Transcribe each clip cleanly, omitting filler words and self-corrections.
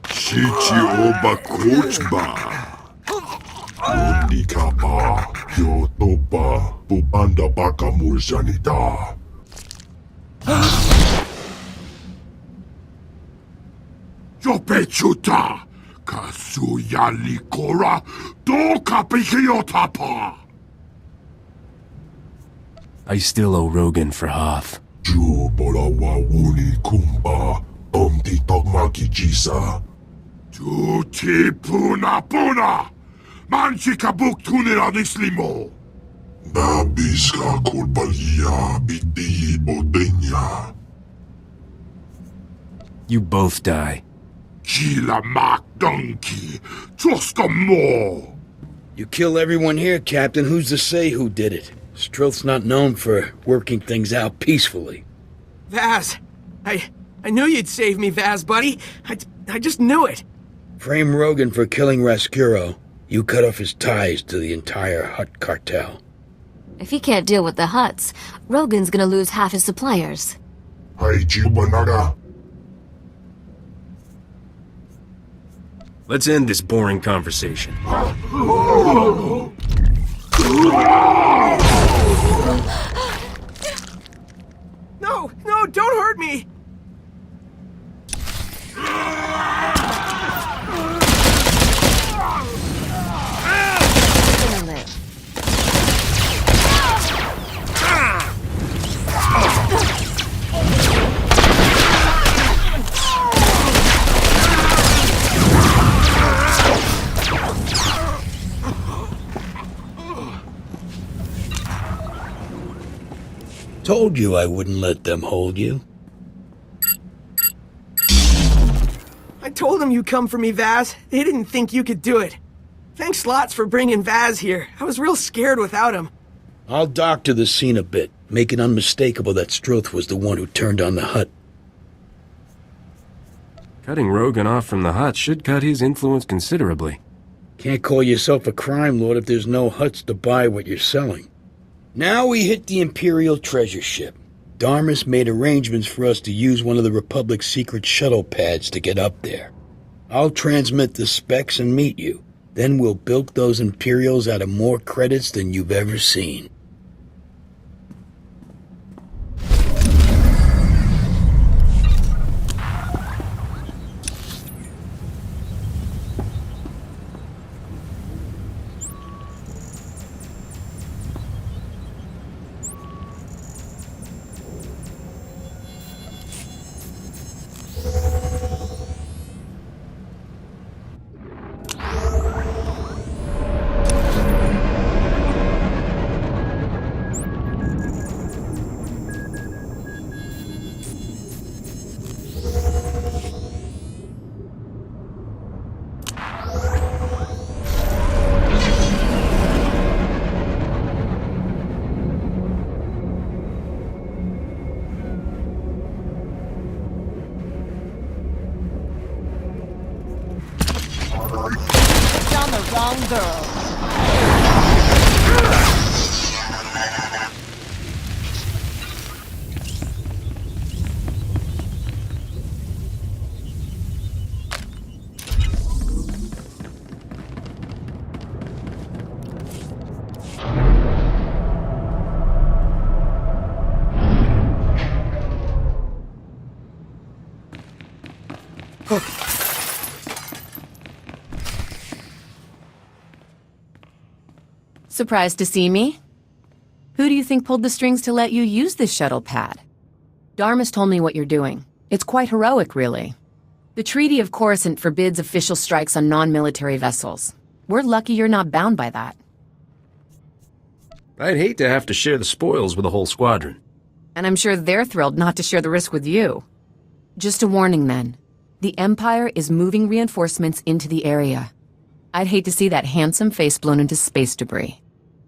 Shichi oba kochba. Unikapa, yotoba, bubanda baka murjanita. Yopechuta, kasuya likora, do kapikiyotapa. I still owe Rogan for Hoth. Jubolawa wuni kumba, omdi togmaki jisa. Tuti puna puna! Manchika buktunira nislimo! Nabiska kulbalia biti bodenya. You both die. Kila mak donkey, troska more! You kill everyone here, Captain. Who's to say who did it? Stroth's not known for working things out peacefully. Vaz! I knew you'd save me, Vaz, buddy. I just knew it. Frame Rogan for killing Rascuro. You cut off his ties to the entire Hutt cartel. If he can't deal with the Hutts, Rogan's gonna lose half his suppliers. Let's end this boring conversation. No, don't hurt me! Gonna live. Told you I wouldn't let them hold you. I told them you'd come for me, Vaz. They didn't think you could do it. Thanks lots for bringing Vaz here. I was real scared without him. I'll doctor the scene a bit, make it unmistakable that Stroth was the one who turned on the Hutt. Cutting Rogan off from the Hutt should cut his influence considerably. Can't call yourself a crime lord if there's no Hutts to buy what you're selling. Now we hit the Imperial treasure ship. Darmus made arrangements for us to use one of the Republic's secret shuttle pads to get up there. I'll transmit the specs and meet you. Then we'll bilk those Imperials out of more credits than you've ever seen. Found the wrong girl. Surprised to see me? Who do you think pulled the strings to let you use this shuttle pad? Darmus told me what you're doing. It's quite heroic, really. The Treaty of Coruscant forbids official strikes on non-military vessels. We're lucky you're not bound by that. I'd hate to have to share the spoils with the whole squadron. And I'm sure they're thrilled not to share the risk with you. Just a warning, then. The Empire is moving reinforcements into the area. I'd hate to see that handsome face blown into space debris.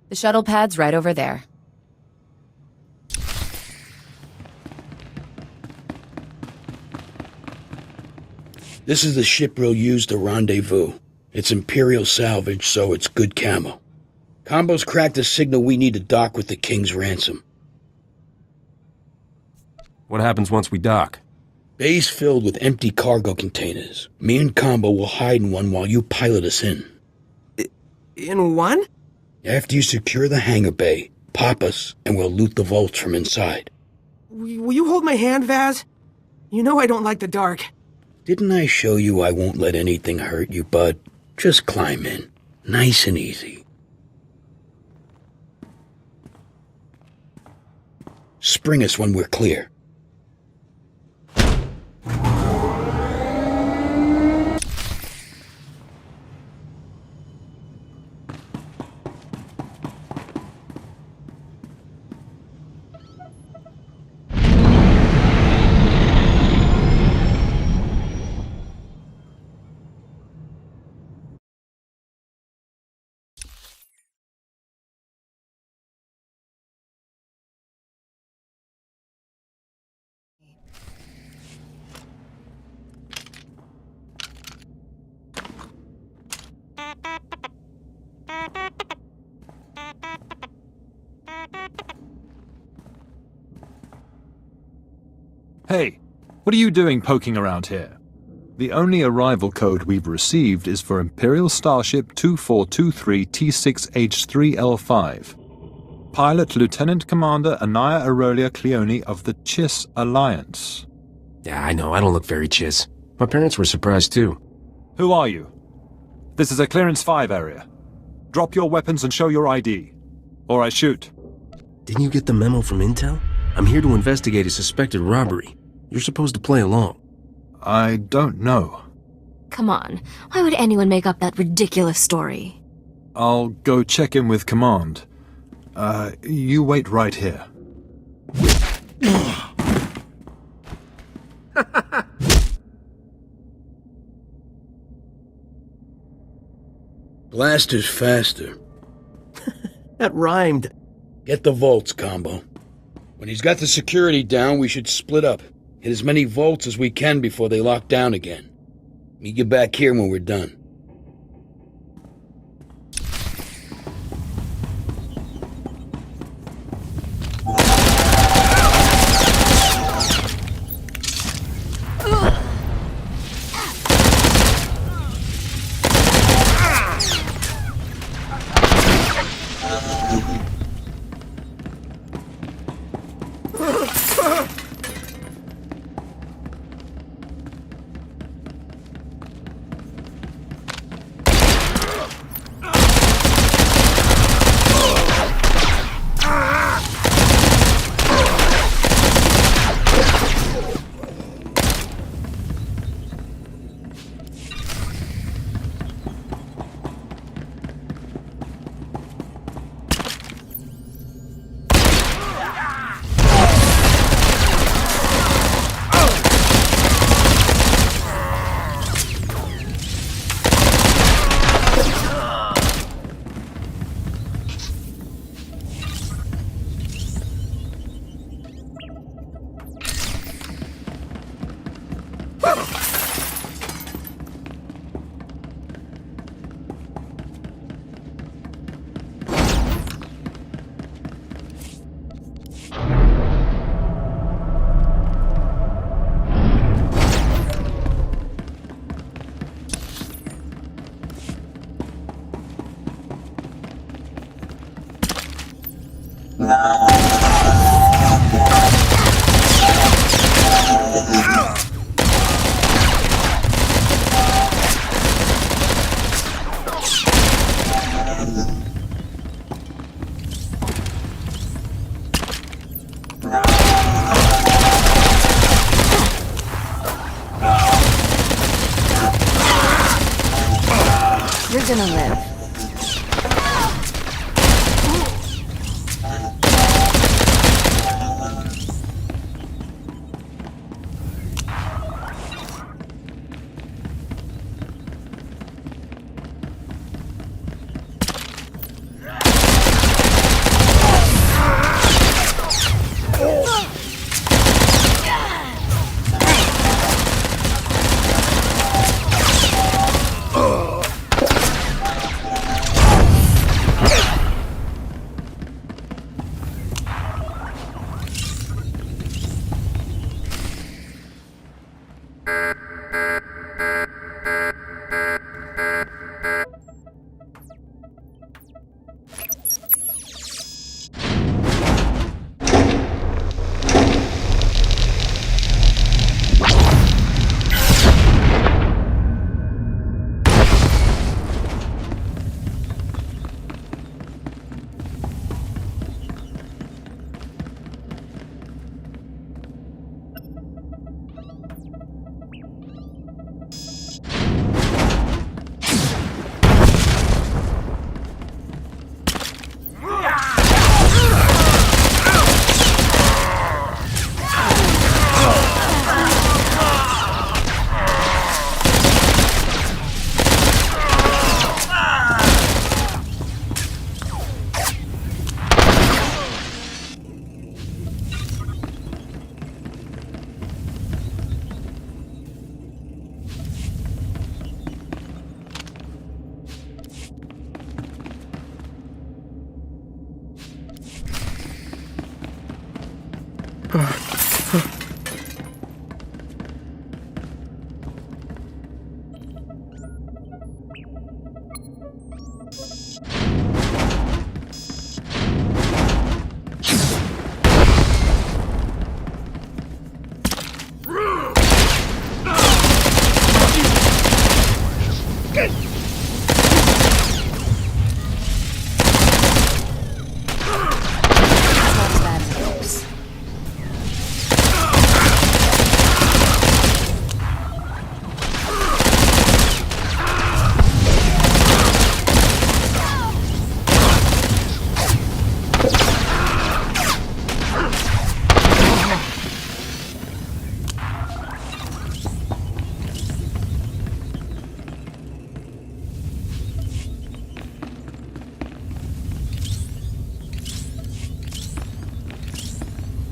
The shuttle pad's right over there. This is the ship we'll use to rendezvous. It's Imperial salvage, so it's good camo. Combo's cracked a signal we need to dock with the King's ransom. What happens once we dock? Bay's filled with empty cargo containers. Me and Combo will hide in one while you pilot us in. In one? After you secure the hangar bay, pop us, and we'll loot the vaults from inside. Will you hold my hand, Vaz? You know I don't like the dark. Didn't I show you I won't let anything hurt you, bud? Just climb in. Nice and easy. Spring us when we're clear. Hey, what are you doing poking around here? The only arrival code we've received is for Imperial Starship 2423 T6H3L5. Pilot Lieutenant Commander Anaya Aurelia Cleone of the Chiss Alliance. Yeah, I know, I don't look very chiss. My parents were surprised too. Who are you? This is a Clearance 5 area. Drop your weapons and show your ID. Or I shoot. Didn't you get the memo from Intel? I'm here to investigate a suspected robbery. You're supposed to play along. I don't know. Come on, why would anyone make up that ridiculous story? I'll go check in with Command. You wait right here. Blaster's faster. That rhymed. Get the vaults, Combo. When he's got the security down, we should split up. Hit as many vaults as we can before they lock down again. Meet you back here when we're done. You're gonna live.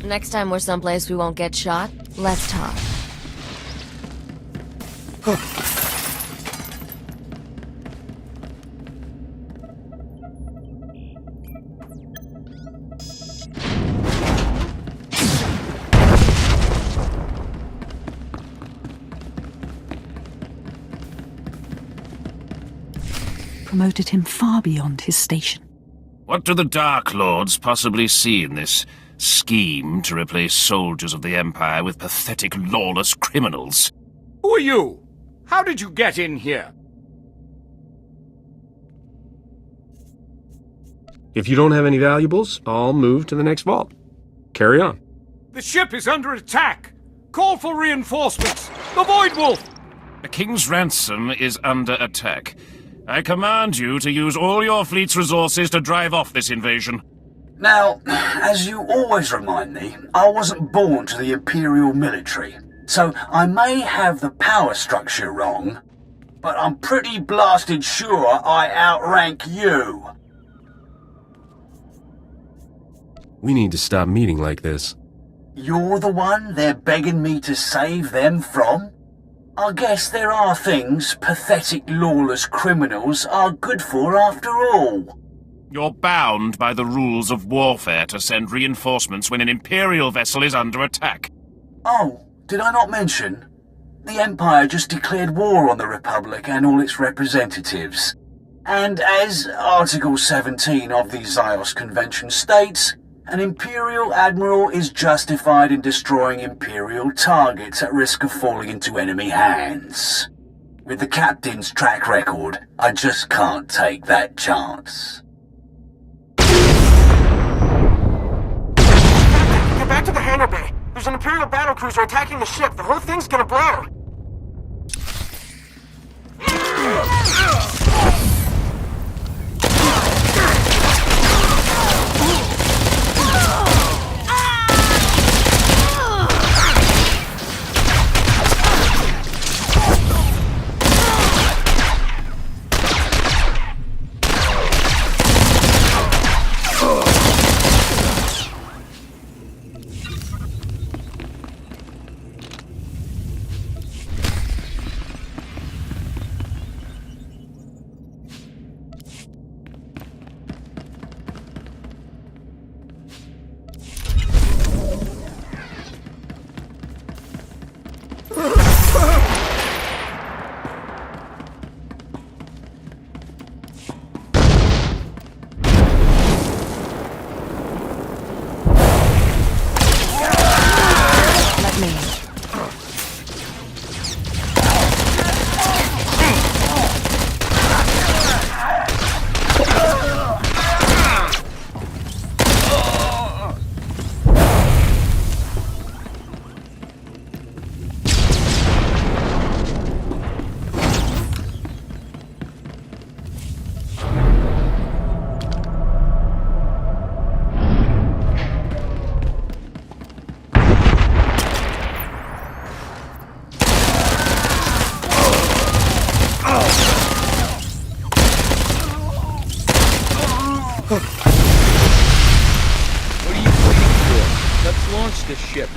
Next time we're someplace we won't get shot, let's talk. Promoted him far beyond his station. What do the Dark Lords possibly see in this scheme to replace soldiers of the Empire with pathetic, lawless criminals? Who are you? How did you get in here? If you don't have any valuables, I'll move to the next vault. Carry on. The ship is under attack. Call for reinforcements. The Void Wolf! The King's ransom is under attack. I command you to use all your fleet's resources to drive off this invasion. Now, as you always remind me, I wasn't born to the Imperial military, so I may have the power structure wrong, but I'm pretty blasted sure I outrank you. We need to stop meeting like this. You're the one they're begging me to save them from? I guess there are things pathetic, lawless criminals are good for after all. You're bound by the rules of warfare to send reinforcements when an Imperial vessel is under attack. Oh, did I not mention? The Empire just declared war on the Republic and all its representatives. And as Article 17 of the Zyos Convention states, an Imperial Admiral is justified in destroying Imperial targets at risk of falling into enemy hands. With the Captain's track record, I just can't take that chance. Get back to the hangar bay. There's an Imperial battlecruiser attacking the ship. The whole thing's gonna blow. What are you waiting for? Let's launch this ship.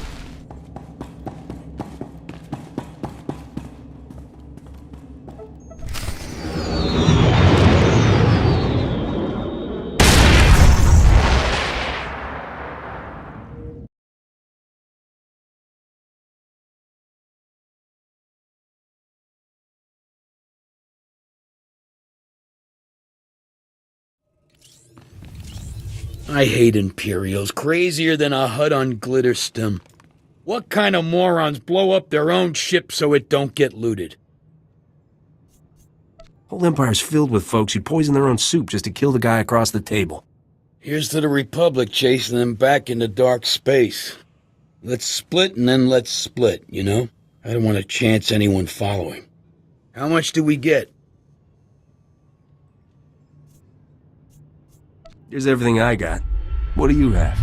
I hate Imperials, crazier than a hut on Glitterstim. What kind of morons blow up their own ship so it don't get looted? Whole Empire's filled with folks who'd poison their own soup just to kill the guy across the table. Here's to the Republic chasing them back into dark space. Let's split and then let's split, you know? I don't want to chance anyone following. How much do we get? Here's everything I got. What do you have?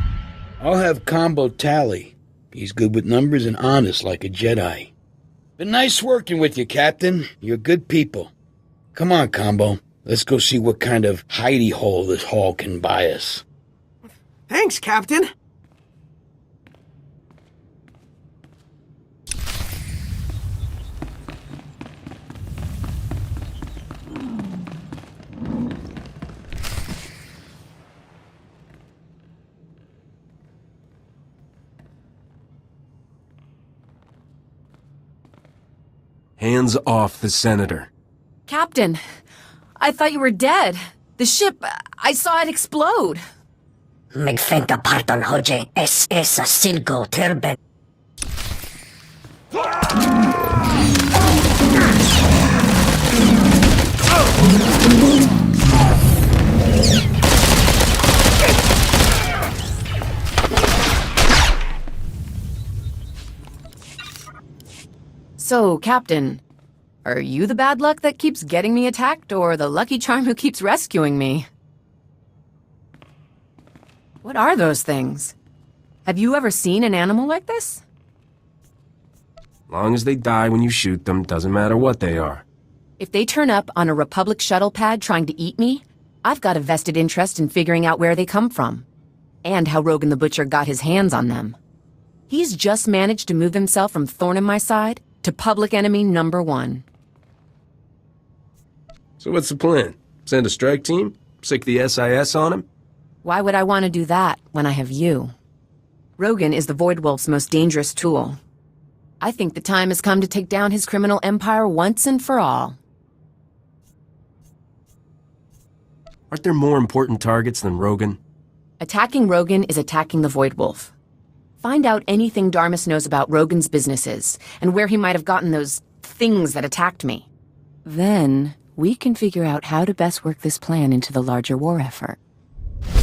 I'll have Combo Tally. He's good with numbers and honest like a Jedi. Been nice working with you, Captain. You're good people. Come on, Combo. Let's go see what kind of hidey hole this haul can buy us. Thanks, Captain. Hands off the Senator. Captain, I thought you were dead. The ship, I saw it explode. Megfenta parton hoje es esa silgo turban. So, Captain, are you the bad luck that keeps getting me attacked, or the lucky charm who keeps rescuing me? What are those things? Have you ever seen an animal like this? Long as they die when you shoot them, doesn't matter what they are. If they turn up on a Republic shuttle pad trying to eat me, I've got a vested interest in figuring out where they come from, and how Rogan the Butcher got his hands on them. He's just managed to move himself from thorn in my side to public enemy number 1. So what's the plan? Send a strike team? Sick the SIS on him? Why would I want to do that when I have you? Rogan is the Void Wolf's most dangerous tool. I think the time has come to take down his criminal empire once and for all. Aren't there more important targets than Rogan? Attacking Rogan is attacking the Void Wolf. Find out anything Darmus knows about Rogan's businesses, and where he might have gotten those things that attacked me. Then, we can figure out how to best work this plan into the larger war effort. As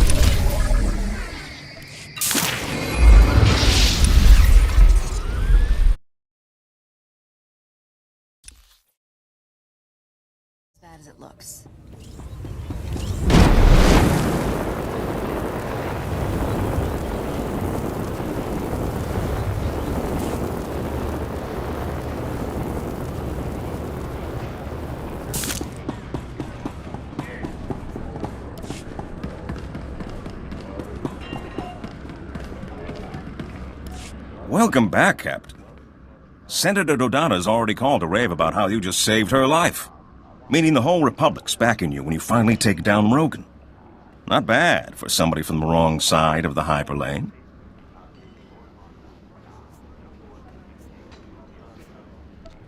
bad as it looks. Welcome back, Captain. Senator Dodana's already called to rave about how you just saved her life. Meaning the whole Republic's backing you when you finally take down Rogan. Not bad for somebody from the wrong side of the hyperlane.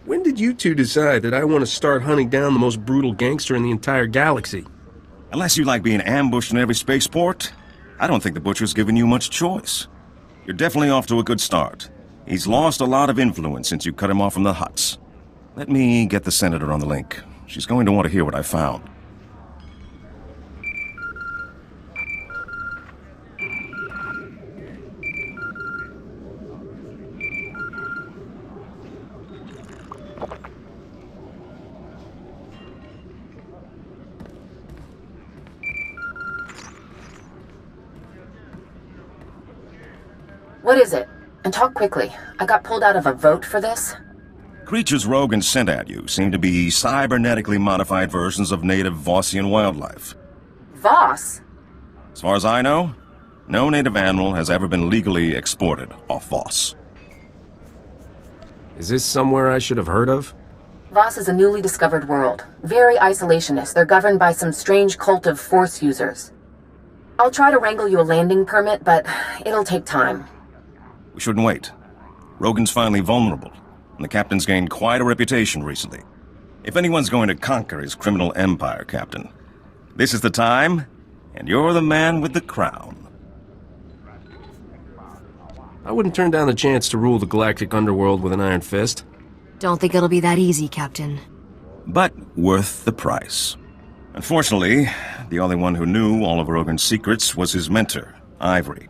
When did you two decide that I want to start hunting down the most brutal gangster in the entire galaxy? Unless you like being ambushed in every spaceport, I don't think the Butcher's given you much choice. You're definitely off to a good start. He's lost a lot of influence since you cut him off from the huts. Let me get the Senator on the link. She's going to want to hear what I found. What is it? And talk quickly. I got pulled out of a vote for this. Creatures Rogan sent at you seem to be cybernetically modified versions of native Vossian wildlife. Voss? As far as I know, no native animal has ever been legally exported off Voss. Is this somewhere I should have heard of? Voss is a newly discovered world. Very isolationist. They're governed by some strange cult of Force users. I'll try to wrangle you a landing permit, but it'll take time. We shouldn't wait. Rogan's finally vulnerable, and the Captain's gained quite a reputation recently. If anyone's going to conquer his criminal empire, Captain, this is the time, and you're the man with the crown. I wouldn't turn down the chance to rule the galactic underworld with an iron fist. Don't think it'll be that easy, Captain. But worth the price. Unfortunately, the only one who knew all of Rogan's secrets was his mentor, Ivory.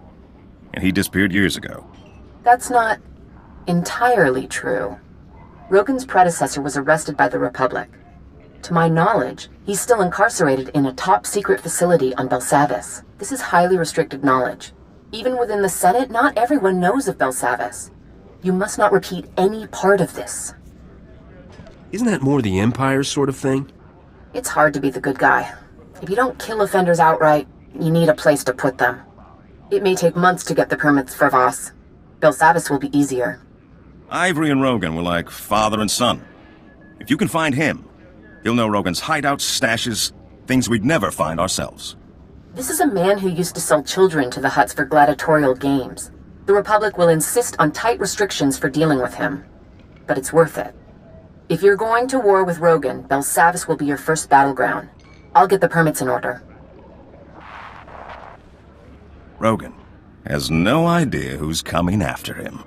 And he disappeared years ago. That's not entirely true. Rogan's predecessor was arrested by the Republic. To my knowledge, he's still incarcerated in a top-secret facility on Belsavis. This is highly restricted knowledge. Even within the Senate, not everyone knows of Belsavis. You must not repeat any part of this. Isn't that more the Empire's sort of thing? It's hard to be the good guy. If you don't kill offenders outright, you need a place to put them. It may take months to get the permits for Voss. Belsavis will be easier. Ivory and Rogan were like father and son. If you can find him, you'll know Rogan's hideouts, stashes, things we'd never find ourselves. This is a man who used to sell children to the Hutts for gladiatorial games. The Republic will insist on tight restrictions for dealing with him. But it's worth it. If you're going to war with Rogan, Belsavis will be your first battleground. I'll get the permits in order. Rogan has no idea who's coming after him.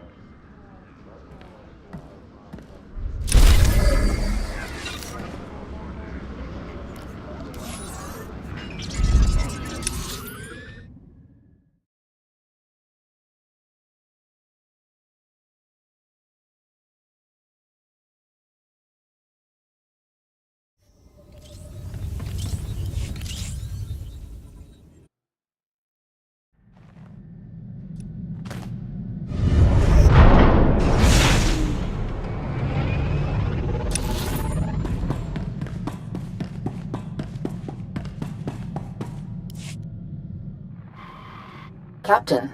Captain,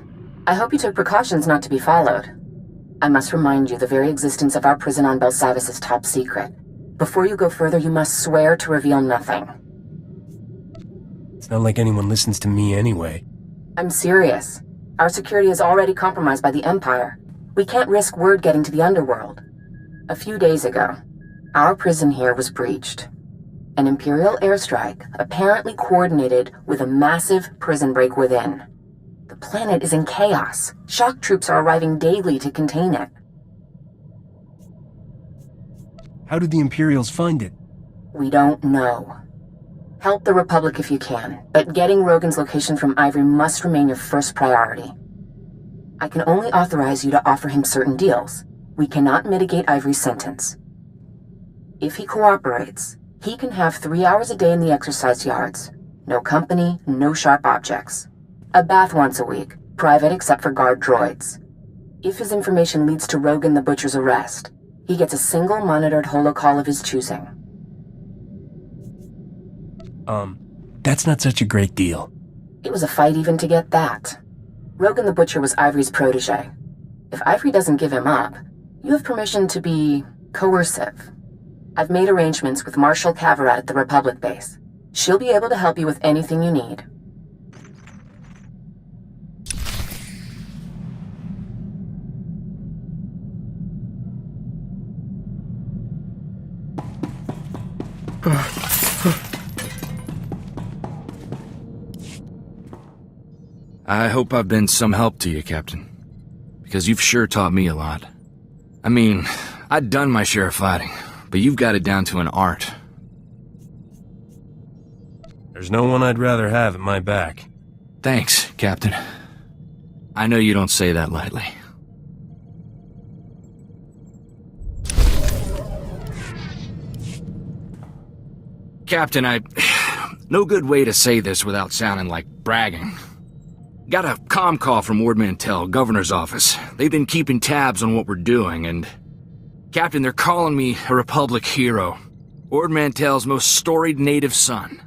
I hope you took precautions not to be followed. I must remind you the very existence of our prison on Belsavis is top secret. Before you go further, you must swear to reveal nothing. It's not like anyone listens to me anyway. I'm serious. Our security is already compromised by the Empire. We can't risk word getting to the underworld. A few days ago, our prison here was breached. An Imperial airstrike, apparently coordinated with a massive prison break within. The planet is in chaos. Shock troops are arriving daily to contain it. How did the Imperials find it? We don't know. Help the Republic if you can, but getting Rogan's location from Ivory must remain your first priority. I can only authorize you to offer him certain deals. We cannot mitigate Ivory's sentence. If he cooperates, he can have 3 hours a day in the exercise yards. No company, no sharp objects. A bath once a week, private except for guard droids. If his information leads to Rogan the Butcher's arrest, he gets a single monitored holocall of his choosing. That's not such a great deal. It was a fight even to get that. Rogan the Butcher was Ivory's protege. If Ivory doesn't give him up, you have permission to be coercive. I've made arrangements with Marshal Cavarat at the Republic base. She'll be able to help you with anything you need. I hope I've been some help to you, Captain. Because you've sure taught me a lot. I mean, I'd done my share of fighting, but you've got it down to an art. There's no one I'd rather have at my back. Thanks, Captain. I know you don't say that lightly. Captain, no good way to say this without sounding like bragging. Got a comm call from Ord Mantell, Governor's office. They've been keeping tabs on what we're doing, and... Captain, they're calling me a Republic hero. Ord Mantell's most storied native son.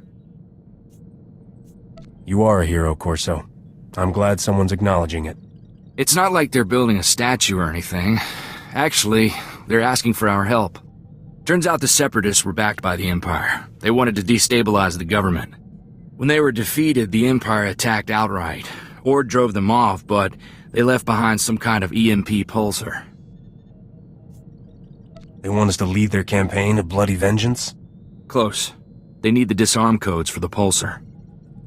You are a hero, Corso. I'm glad someone's acknowledging it. It's not like they're building a statue or anything. Actually, they're asking for our help. Turns out the Separatists were backed by the Empire. They wanted to destabilize the government. When they were defeated, the Empire attacked outright. Ord drove them off, but they left behind some kind of EMP pulsar. They want us to lead their campaign of bloody vengeance? Close. They need the disarm codes for the pulsar.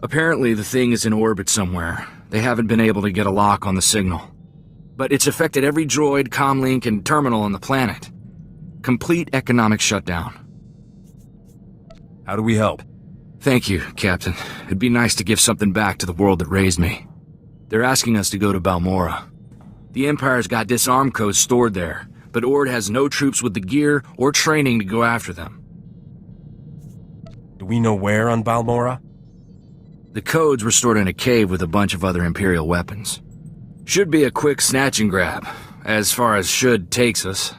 Apparently, the thing is in orbit somewhere. They haven't been able to get a lock on the signal. but it's affected every droid, comlink, and terminal on the planet. Complete economic shutdown. How do we help? Thank you, Captain. It'd be nice to give something back to the world that raised me. They're asking us to go to Balmora. The Empire's got disarm codes stored there, but Ord has no troops with the gear or training to go after them. Do we know where on Balmora? The codes were stored in a cave with a bunch of other Imperial weapons. Should be a quick snatch and grab, as far as should takes us.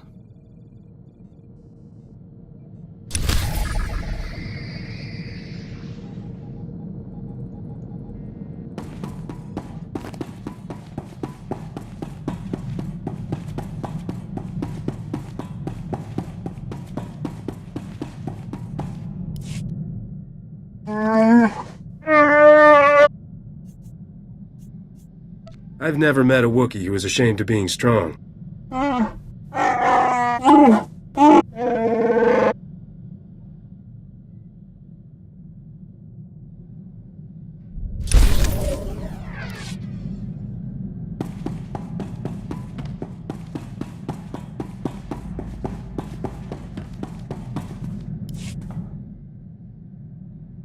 I've never met a Wookiee who was ashamed of being strong.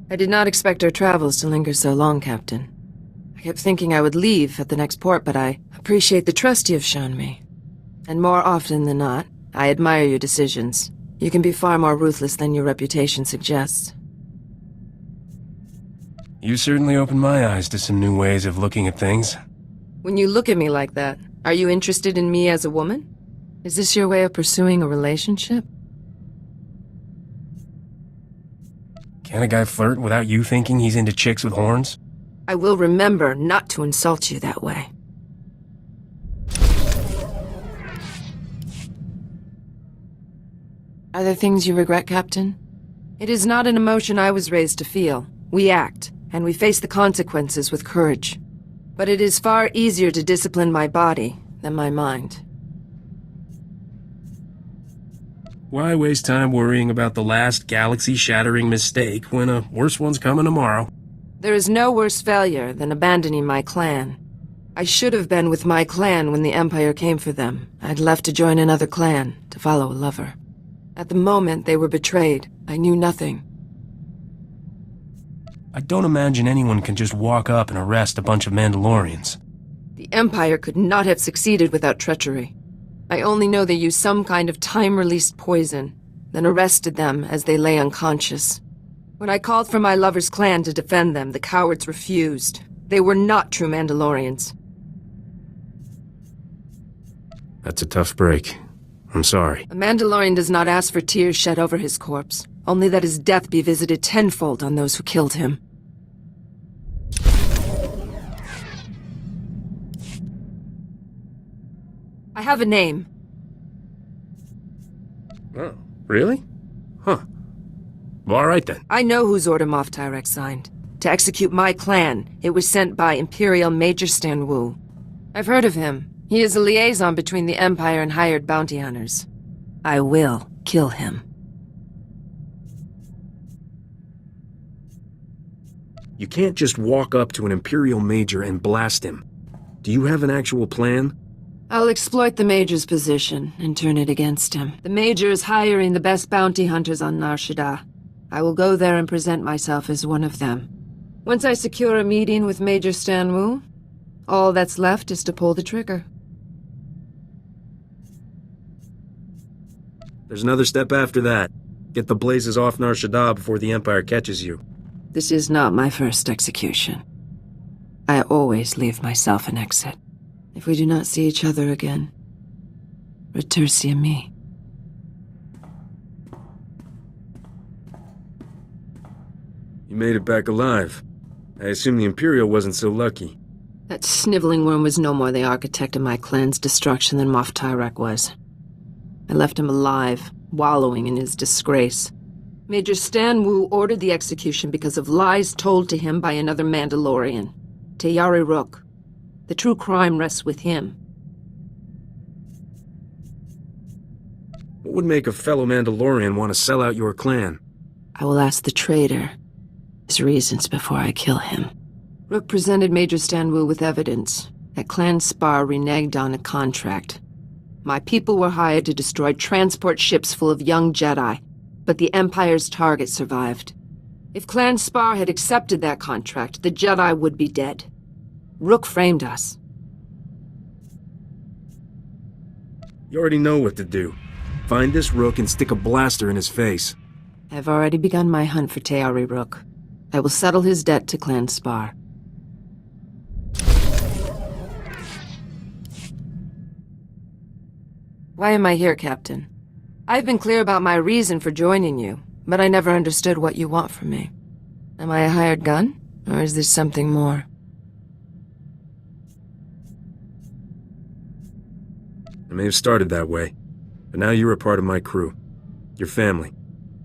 I did not expect our travels to linger so long, Captain. I kept thinking I would leave at the next port, but I appreciate the trust you've shown me. And more often than not, I admire your decisions. You can be far more ruthless than your reputation suggests. You certainly opened my eyes to some new ways of looking at things. When you look at me like that, are you interested in me as a woman? Is this your way of pursuing a relationship? Can a guy flirt without you thinking he's into chicks with horns? I will remember not to insult you that way. Are there things you regret, Captain? It is not an emotion I was raised to feel. We act, and we face the consequences with courage. But it is far easier to discipline my body than my mind. Why waste time worrying about the last galaxy-shattering mistake when a worse one's coming tomorrow? There is no worse failure than abandoning my clan. I should have been with my clan when the Empire came for them. I'd left to join another clan, to follow a lover. At the moment they were betrayed, I knew nothing. I don't imagine anyone can just walk up and arrest a bunch of Mandalorians. The Empire could not have succeeded without treachery. I only know they used some kind of time-released poison, then arrested them as they lay unconscious. When I called for my lover's clan to defend them, the cowards refused. They were not true Mandalorians. That's a tough break. I'm sorry. A Mandalorian does not ask for tears shed over his corpse, only that his death be visited tenfold on those who killed him. I have a name. Oh, really? Huh. All right then. I know whose order Moff Tyrek signed. To execute my clan, it was sent by Imperial Major Stan Wu. I've heard of him. He is a liaison between the Empire and hired bounty hunters. I will kill him. You can't just walk up to an Imperial Major and blast him. Do you have an actual plan? I'll exploit the Major's position and turn it against him. The Major is hiring the best bounty hunters on Nar Shaddaa. I will go there and present myself as one of them. Once I secure a meeting with Major Stan Wu, all that's left is to pull the trigger. There's another step after that. Get the blazes off Nar Shaddaa before the Empire catches you. This is not my first execution. I always leave myself an exit. If we do not see each other again, retursia me. You made it back alive. I assume the Imperial wasn't so lucky. That sniveling worm was no more the architect of my clan's destruction than Moff Tyrek was. I left him alive, wallowing in his disgrace. Major Stan Wu ordered the execution because of lies told to him by another Mandalorian, Tayari Rook. The true crime rests with him. What would make a fellow Mandalorian want to sell out your clan? I will ask the traitor his reasons before I kill him. Rook presented Major Stan Wu with evidence, That Clan Spar reneged on a contract. My people were hired to destroy transport ships full of young Jedi, but the Empire's target survived. If Clan Spar had accepted that contract, the Jedi would be dead. Rook framed us. You already know what to do. Find this Rook and stick a blaster in his face. I've already begun my hunt for Teari Rook. I will settle his debt to Clan Spar. Why am I here, Captain? I've been clear about my reason for joining you, but I never understood what you want from me. Am I a hired gun, or is there something more? I may have started that way, but now you're a part of my crew. Your family.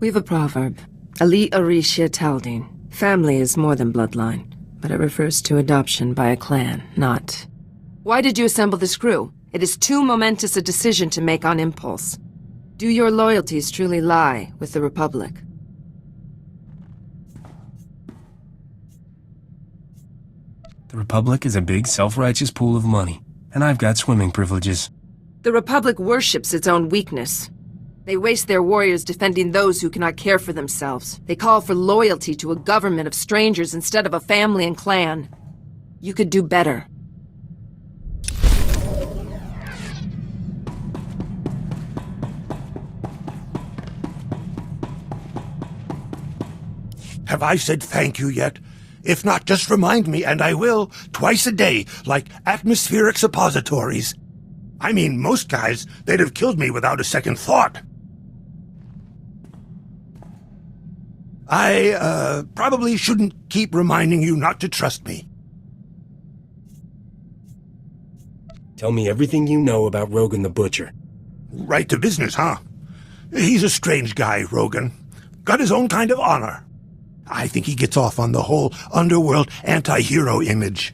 We've a proverb. Ali Arisha Taldine. Family is more than bloodline, but it refers to adoption by a clan, not... Why did you assemble this crew? It is too momentous a decision to make on impulse. Do your loyalties truly lie with the Republic? The Republic is a big, self-righteous pool of money, and I've got swimming privileges. The Republic worships its own weakness. They waste their warriors defending those who cannot care for themselves. They call for loyalty to a government of strangers instead of a family and clan. You could do better. Have I said thank you yet? If not, just remind me, and I will, twice a day, like atmospheric suppositories. I mean, most guys, they'd have killed me without a second thought. I, probably shouldn't keep reminding you not to trust me. Tell me everything you know about Rogan the Butcher. Right to business, huh? He's a strange guy, Rogan. Got his own kind of honor. I think he gets off on the whole underworld anti-hero image.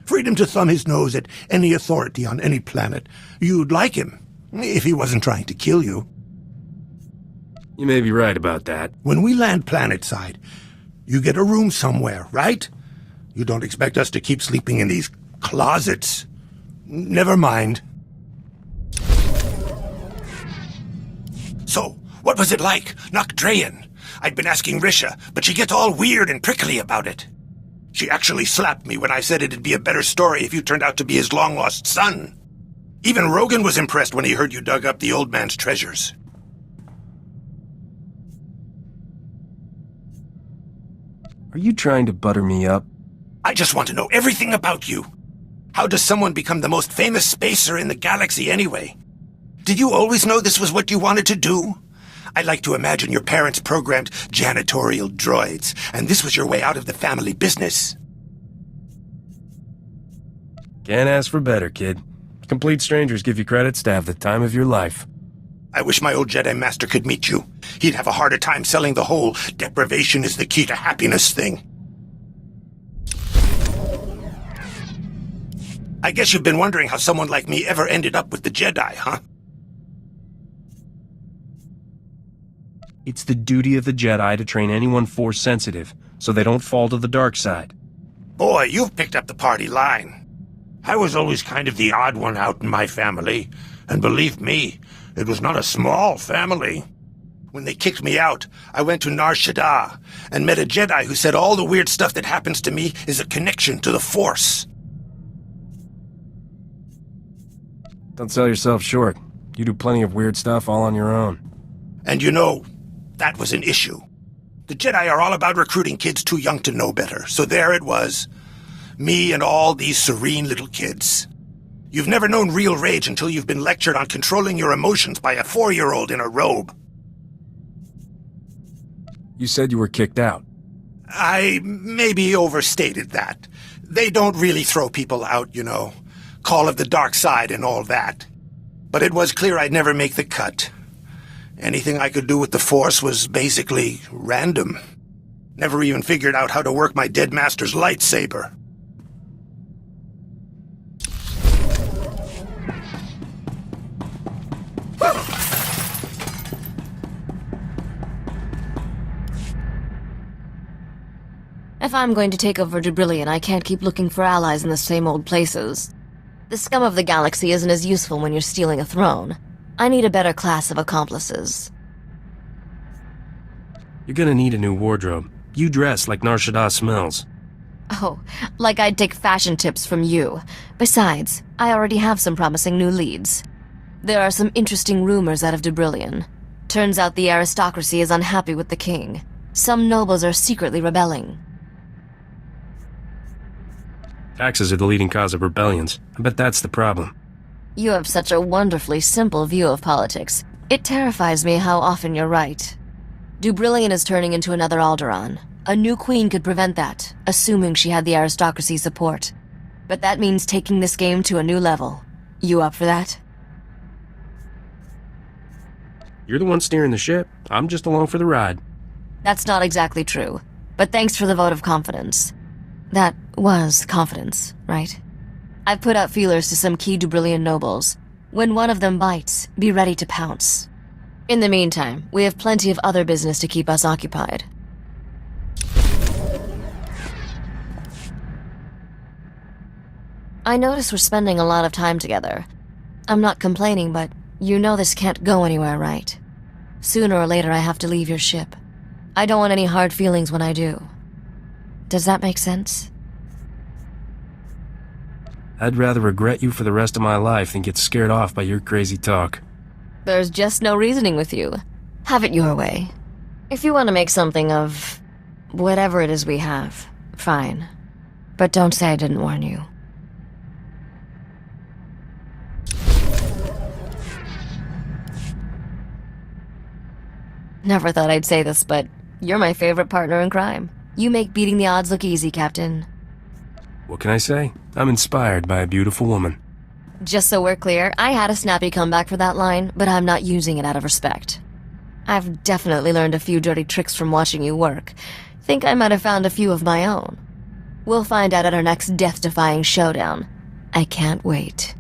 Freedom to thumb his nose at any authority on any planet. You'd like him, if he wasn't trying to kill you. You may be right about that. When we land planetside, you get a room somewhere, right? You don't expect us to keep sleeping in these closets. Never mind. So, what was it like, Nocdrayan? I'd been asking Risha, but she gets all weird and prickly about it. She actually slapped me when I said it'd be a better story if you turned out to be his long-lost son. Even Rogan was impressed when he heard you dug up the old man's treasures. Are you trying to butter me up? I just want to know everything about you. How does someone become the most famous spacer in the galaxy anyway? Did you always know this was what you wanted to do? I like to imagine your parents programmed janitorial droids, and this was your way out of the family business. Can't ask for better, kid. Complete strangers give you credits to have the time of your life. I wish my old Jedi Master could meet you. He'd have a harder time selling the whole deprivation is the key to happiness thing. I guess you've been wondering how someone like me ever ended up with the Jedi, huh? It's the duty of the Jedi to train anyone Force-sensitive, so they don't fall to the dark side. Boy, you've picked up the party line. I was always kind of the odd one out in my family, and believe me, it was not a small family. When they kicked me out, I went to Nar Shaddaa and met a Jedi who said all the weird stuff that happens to me is a connection to the Force. Don't sell yourself short. You do plenty of weird stuff all on your own. And you know, that was an issue. The Jedi are all about recruiting kids too young to know better, so there it was. Me and all these serene little kids. You've never known real rage until you've been lectured on controlling your emotions by a 4-year-old in a robe. You said you were kicked out. I maybe overstated that. They don't really throw people out, you know. Call of the dark side and all that. But it was clear I'd never make the cut. Anything I could do with the Force was basically random. Never even figured out how to work my dead master's lightsaber. If I'm going to take over Debrillion, I can't keep looking for allies in the same old places. The scum of the galaxy isn't as useful when you're stealing a throne. I need a better class of accomplices. You're gonna need a new wardrobe. You dress like Nar Shaddaa smells. Oh, like I'd take fashion tips from you. Besides, I already have some promising new leads. There are some interesting rumors out of Dubrillion. Turns out the aristocracy is unhappy with the king. Some nobles are secretly rebelling. Taxes are the leading cause of rebellions. I bet that's the problem. You have such a wonderfully simple view of politics. It terrifies me how often you're right. Dubrillion is turning into another Alderaan. A new queen could prevent that, assuming she had the aristocracy's support. But that means taking this game to a new level. You up for that? You're the one steering the ship. I'm just along for the ride. That's not exactly true. But thanks for the vote of confidence. That was confidence, right? I've put out feelers to some key Dubrillion nobles. When one of them bites, be ready to pounce. In the meantime, we have plenty of other business to keep us occupied. I notice we're spending a lot of time together. I'm not complaining, but you know this can't go anywhere, right? Sooner or later I have to leave your ship. I don't want any hard feelings when I do. Does that make sense? I'd rather regret you for the rest of my life than get scared off by your crazy talk. There's just no reasoning with you. Have it your way. If you want to make something of whatever it is we have, fine. But don't say I didn't warn you. Never thought I'd say this, but you're my favorite partner in crime. You make beating the odds look easy, Captain. What can I say? I'm inspired by a beautiful woman. Just so we're clear, I had a snappy comeback for that line, but I'm not using it out of respect. I've definitely learned a few dirty tricks from watching you work. Think I might have found a few of my own. We'll find out at our next death-defying showdown. I can't wait.